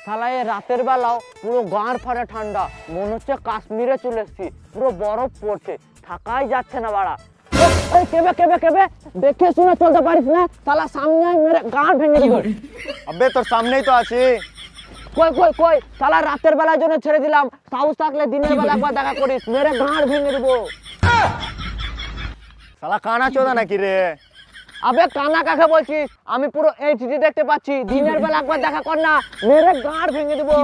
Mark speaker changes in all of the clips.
Speaker 1: শালা এই রাতের বেলাও পুরো গাঁর ফাড়ে ঠান্ডা, মনে হচ্ছে কাশ্মীরে চলে এসেছি, পুরো বরফ পড়ছে, থাকাই যাচ্ছে না বাড়া। এই কেবে কেবে কেবে দেখে শুনে চলতে পারিস না, শালা সামনে মেরে গাঁর ভেঙে দেবো।
Speaker 2: আবে তোর সামনেই তো আছি।
Speaker 1: কই কই কই, শালা রাতের বেলার জন্য ছেড়ে দিলাম, সাহস থাকলে দিনের বেলা একবার দেখা করিস, মেরে গাঁর ভেঙে দেবো।
Speaker 2: শালা কানা চোদা নাকি রে?
Speaker 1: আবে কানা কাকে বলছিস? আমি পুরো এইচডি দেখতে পাচ্ছি, দিনের বেলা একবার দেখা কর না, মেরে গাঁড় ভেঙে দেবো।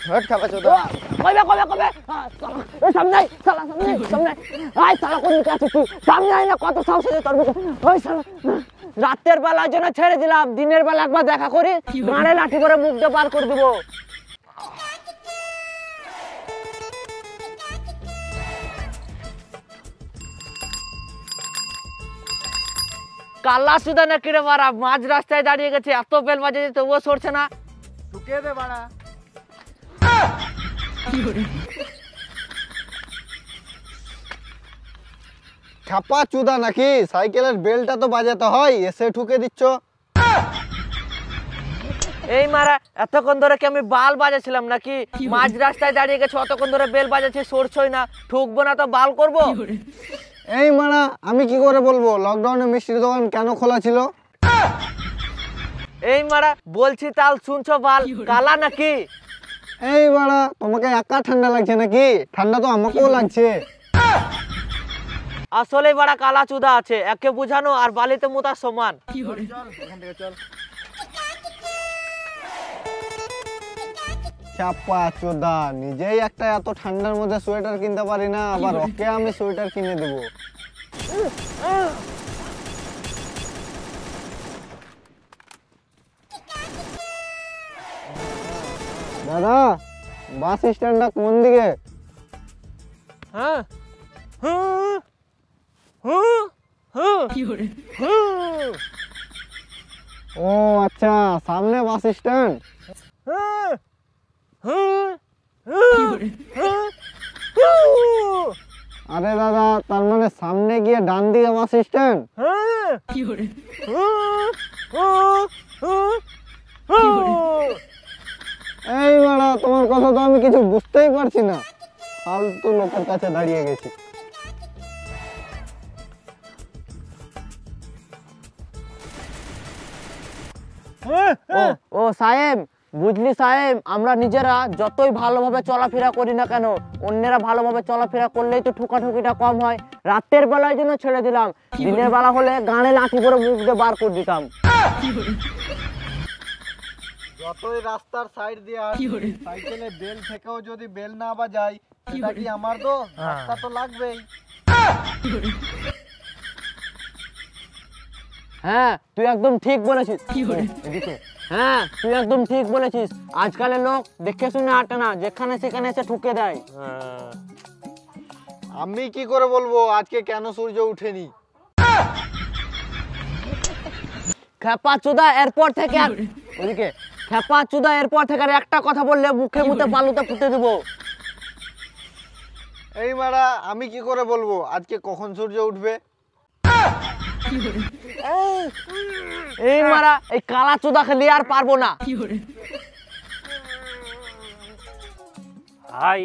Speaker 2: হট খাবা চোদা।
Speaker 1: কবে কবে কবে সামনে আয়, শালা সামনে সামনে আয়, শালা কোন দিকে আছিস তুই? সামনে আয় না, কত সাহস আছে তোর মুখে? ওই শালা রাতের বেলার জন্য ছেড়ে দিলাম, দিনের বেলা একবার দেখা করি, গাঁড়ে লাঠি করে মুখ দিয়ে বার করে দেবো। কাল্লা সুদা না কিরে মারা, মাঝ রাস্তায় দাঁড়িয়ে গেছে, এত বেল বাজে তবুও সরছে না।
Speaker 2: ঢুকে দে বাড়া। খাপা চুদা নাকি? সাইকেলের বেলটা তো বাজাতে হয়, এসে ঠুকে দিচ্ছ।
Speaker 1: এই মারা, এতক্ষণ ধরে কি আমি বাল বাজাছিলাম নাকি? মাঝ রাস্তায় দাঁড়িয়ে গেছে, অতক্ষণ ধরে বেল বাজাচ্ছে, সরছই না, ঠুকবো না তো বাল করবো?
Speaker 2: এই মারা, আমি কি করে বলবো লকডাউনে মিষ্টির দোকান কেন খোলা ছিল?
Speaker 1: এই মারা বলছি তাল শুনছো, বাল কালা নাকি?
Speaker 2: এই মারা, তোমাকে একা ঠান্ডা লাগছে নাকি? ঠান্ডা তো আমাকেও লাগছে।
Speaker 1: আসলে বড় কালা চুদা আছে, একে বুঝানো আর বালিতে মোতা সমান।
Speaker 2: চাপা চোদা, নিজেই একটা এত ঠান্ডার মধ্যে সোয়েটার কিনতে পারি না, আবার ওকে আমি সোয়েটার কিনে দেবো। দাদা, বাস স্ট্যান্ডটা কোন দিকে?
Speaker 1: হ্যাঁ
Speaker 2: ও আচ্ছা, সামনে বাস স্ট্যান্ড। আরে দাদা, তার মানে সামনে গিয়ে ডান দিকে বাস স্ট্যান্ড? এই বাড়া, তোমার কথা তো আমি কিছু বুঝতেই পারছি না, ফালতু লোকের কাছে দাঁড়িয়ে গেছি।
Speaker 1: ও সাহেব, বুঝলি সাহেব, আমরা নিজেরা যতই ভালোভাবে চলাফেরা করি না কেন, অন্যেরা ভালোভাবে চলাফেরা করলেই তো ঠুকাঠুকিটা কম হয়। রাতের বেলার জন্য ছেড়ে দিলাম, দিনের বেলা হলে গানে লাঠি করে মুখ দিয়ে বার করে দিতাম।
Speaker 2: যতই রাস্তার সাইড দিয়ে সাইকেলে বেল থেকেও যদি বেল না বাজাই, সেটা কি আমার তো রাস্তা তো লাগবেই।
Speaker 1: হ্যাঁ তুই একদম ঠিক বলেছিস। হ্যাঁ তুই একদম ঠিক বলেছিস, আজকালের লোক দেখে শুনে হাঁটে না, যেখানে সেখানে এসে ঠুকে দেয়।
Speaker 2: আমি কি করে বলবো আজকে কেন সূর্য উঠেনি?
Speaker 1: খেপা চুদা, এরপর থেকে আর ওদিকে খেপা চুদা, এরপর থেকে আর একটা কথা বললে মুখে মুখে বালুতে পুঁতে দেবো।
Speaker 2: এই মারা, আমি কি করে বলবো আজকে কখন সূর্য উঠবে?
Speaker 1: এই মারা, এই কালা চুদা খেলে আর পারবো না।
Speaker 3: হাই,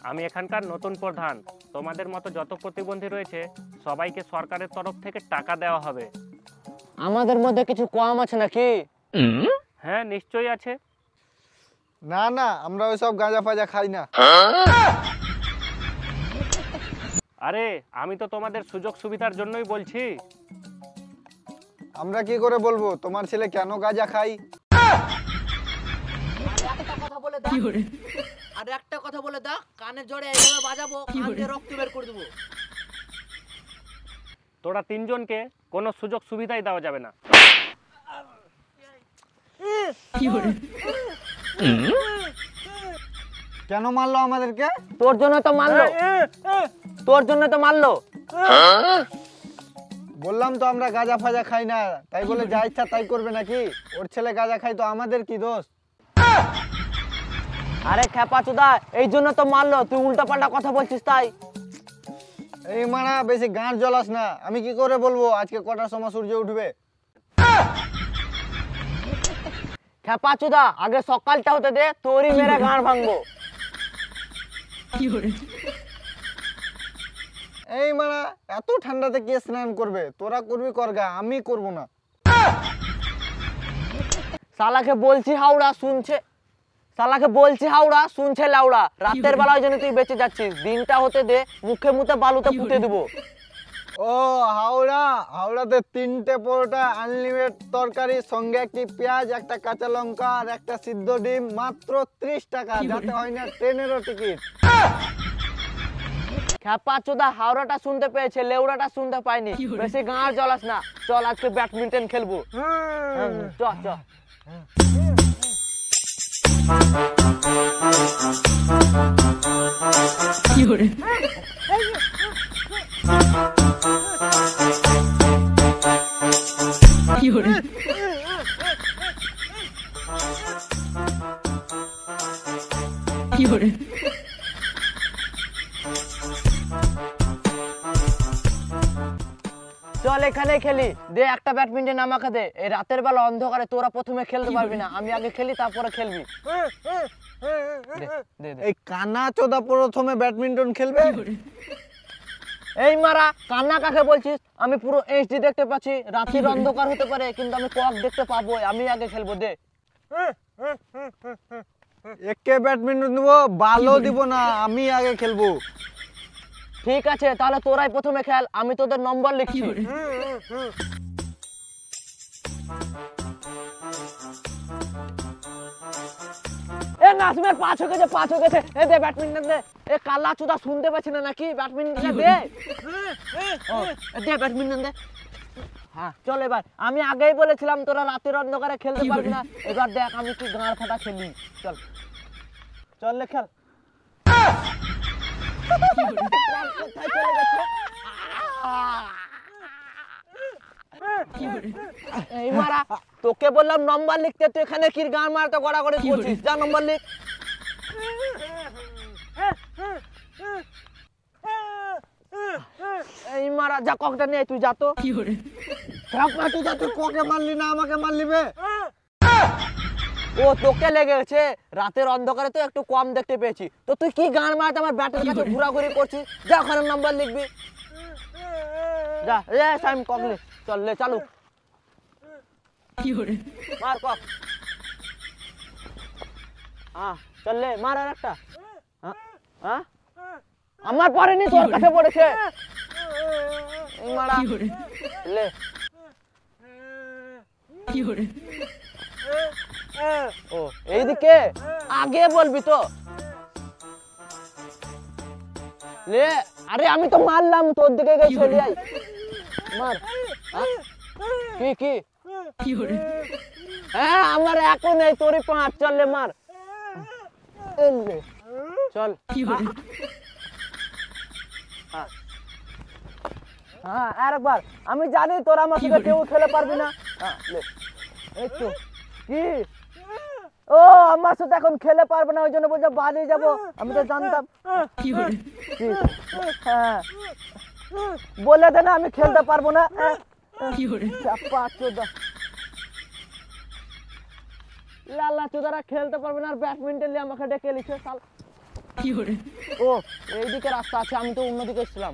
Speaker 3: আমি এখানকার নতুন প্রধান। তোমাদের মতো যত প্রতিবন্ধী রয়েছে সবাইকে সরকারের তরফ থেকে টাকা দেওয়া হবে।
Speaker 1: আমাদের মধ্যে কিছু কম আছে নাকি?
Speaker 3: হ্যাঁ নিশ্চয়ই আছে।
Speaker 2: না না, আমরা ওইসব গাঁজা ফাজা খাই না।
Speaker 3: আরে আমি তো তোমাদের সুযোগ সুবিধার জন্যই বলছি।
Speaker 2: আমরা কি করে বলবো তোমার ছেলে কেন গাঁজা খাই?
Speaker 1: আর একটা কথা বলে দাও, কানে জোরে এইভাবে বাজাবো, কান দিয়ে রক্ত বের করে দেবো।
Speaker 3: তোরা তিনজনকে কোনো সুযোগ সুবিধাই দেওয়া যাবে না।
Speaker 2: কেন মারলো আমাদেরকে?
Speaker 1: তোর জন্য তো মারলো, তোর জন্য তো মারলো।
Speaker 2: বললাম তো আমরা গাঁজা ফাজা খাই না, তাই বলে যা ইচ্ছা তাই করবে নাকি? ওর ছেলে গাঁজা খাই তো আমাদের কি দোষ?
Speaker 1: আরে খেপা চুদা, এই জন্য তো মারলো, তুই উল্টা পাল্টা কথা বলছিস তাই।
Speaker 2: এই মানা, বেশি গাঁট জ্বলাস না। আমি কি করে বলবো আজকে কটার সময় সূর্য উঠবে?
Speaker 1: খেপা চুদা আগে সকালটা হতে দে, তোরই মেরে গাঁড় ভাঙবো।
Speaker 2: এই মারা, এত ঠান্ডাতে কে স্নান করবে? তোরা করবি করগা, আমি করব না।
Speaker 1: শালাকে বলছি হাওড়া শুনছে, শালাকে বলছি হাওড়া শুনছে লাউড়া। রাতের বেলায় জন্য তুই বেঁচে যাচ্ছিস, দিনটা হতে দে, মুখে মুখে বালুতে পুঁতে দেবো।
Speaker 2: ও হাওড়া, হাওড়াতে 3টে পরোটা, আনলিমিটেড তরকারি, সঙ্গে একটি পেঁয়াজ, একটা কাঁচা লঙ্কা আর একটা সিদ্ধ ডিম, মাত্র 30 টাকা, যাতে হয় না ট্রেনেরও টিকিট।
Speaker 1: খেপা চোদা হাওড়াটা শুনতে পেয়েছে, লেউড়াটা শুনতে পাইনি। বেশি গাঁড় জ্বলাস না, চল আজকে ব্যাডমিন্টন খেলবো। চ চ। চল এখানে খেলি, দে একটা ব্যাডমিন্টন আমাকে দে। এই রাতের বেলা অন্ধকারে তোরা প্রথমে খেলতে পারবি না, আমি আগে খেলি তারপরে খেলবি। দে, দে, দে।
Speaker 2: এই কানা চোদা প্রথমে ব্যাডমিন্টন খেলবে?
Speaker 1: এই মারা, কান্না কাকে বলছিস? আমি পুরো এইচডি দেখতে পাচ্ছি, রাতের অন্ধকার হতে পারে কিন্তু আমি কক দেখতে পাবো, আমি আগে খেলবো। দে।
Speaker 2: একে ব্যাডমিন্টন দিব, ভালো দিব না, আমি আগে খেলবো।
Speaker 1: ঠিক আছে, তাহলে তোরাই প্রথমে খেল, আমি তোদের নম্বর লিখছি। এ নাজমের 5 হয়ে গেছে, 5 হয়ে গেছে। এ দে ব্যাডমিন্টন দে। এ কালা চুদা শুনতে পাচ্ছি না নাকি? ব্যাডমিন্টন দে। ও, দে ব্যাডমিন্টন দে। হ্যাঁ চল এবার, আমি আগেই বলেছিলাম তোরা রাতের অন্ধকারে খেলতে পারবি না। এবার দেখ আমি কি গাঁড় ফাটা খেলি। চল চল লে খেল। কোথায় চলে গেছে? এই মারা, তোকে বললাম নম্বর লিখতে, তুই এখানে কি গান মারতে গড়াগড়ি করছিস? যা নম্বর লিখ। এই মারা, যা ককটা নিয়ে তুই যা তো।
Speaker 2: তুই কোকে মারলি না, আমাকে মারলি বে?
Speaker 1: ও তোকে লেগে গেছে, রাতের অন্ধকারে তো একটু কম দেখতে পেয়েছি। তো তুই কি গান মারতে আমার ব্যাটের কাছে ঘোরাঘুরি করছিস? যা ওখানে নাম্বার লিখবি, যা। রে সাইম কক লে, চল লে চালু। মার কক। হ্যাঁ চল লে, মার আর একটা। হ্যাঁ আমার পড়েনি, তোর কাছে পড়েছে। এই মারা লে। ও এইদিকে আগে বলবি তো। লে, আরে আমি তো মারলাম, তোর দিকে গেছে। লে আই মার। কি কি? হ্যাঁ আমার এখন নেই, তোরই 5। চল লে মার। লে চল। হ্যাঁ আরেকবার। আমি জানি তোরা আমার সাথে কেউ খেলে পারবি না। লে এই তো কি? ও আমার সাথে এখন খেলে পারবে না, ওই জন্য বলছে বাড়ি যাবো। আমি তো জানতাম। কি? হ্যাঁ বলে দে না আমি খেলতে পারবো না। লাল্লা চোদারা খেলতে পারবে না, আর ব্যাডমিন্টন নিয়ে আমাকে ডেকে লিখে সাল। ও এইদিকে রাস্তা আছে, আমি তো অন্যদিকে এসেছিলাম।